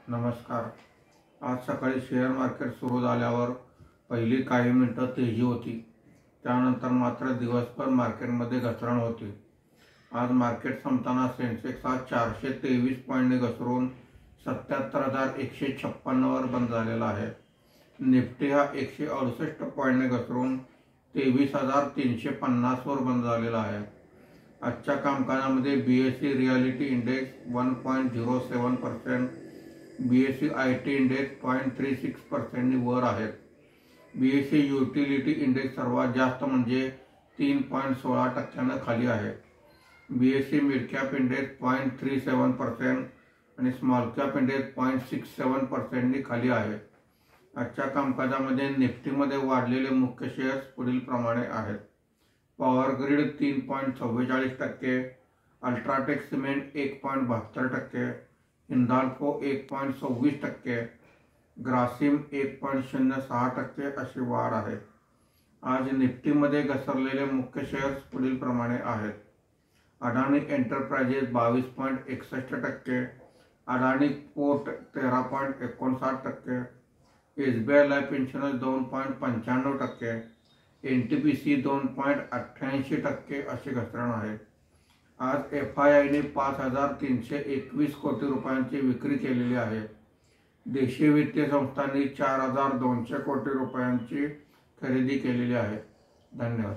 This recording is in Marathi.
नमस्कार। आज सकाळी शेअर मार्केट सुरू झाल्यावर पहिली काही मिनिटं तेजी होती, त्यानंतर मात्र दिवसभर मार्केटमध्ये घसरण होती। आज मार्केट संपताना सेन्सेक्स हा 423 पॉईंटने घसरून 77,156 वर बंद झालेला आहे। निफ्टी हा 168 पॉईंटने घसरून 23,350 वर बंद झालेला आहे। आजच्या कामकाजामध्ये BSE reality index 1.07%, BSE IT index 0.36% वर आहेत। BSE युटिलिटी इंडेक्स सर्वात जास्त म्हणजे 3.16% खाली आहे। BSE मिड कॅप इंडेक्स 0.37% आणि स्मॉल कॅप इंडेक्स 0.67% खाली आहे। आजच्या कामकाजामध्ये निफ्टीमध्ये वाढलेले मुख्य शेअर्स पुढील प्रमाणे आहेत। Power grid 3.44%, UltraTech cement 1.72%, Hindalco 1.26%, Grasim 1.06% अशी वाढ आहे। आज निफ्टीमध्ये घसरलेले मुख्य शेअर्स पुढील प्रमाणे आहेत। अडाणी एंटरप्राइजेस 22.61%, अडाणी port 13.59%, SBI life insurance 2.95%, NTPC 2.88% अशी घसरण आहे। आज FIIने 5,321 कोटी रुपयांची विक्री केलेली आहे। देशी वित्तीय संस्थांनी 4,200 कोटी रुपयांची खरेदी केलेली आहे। धन्यवाद।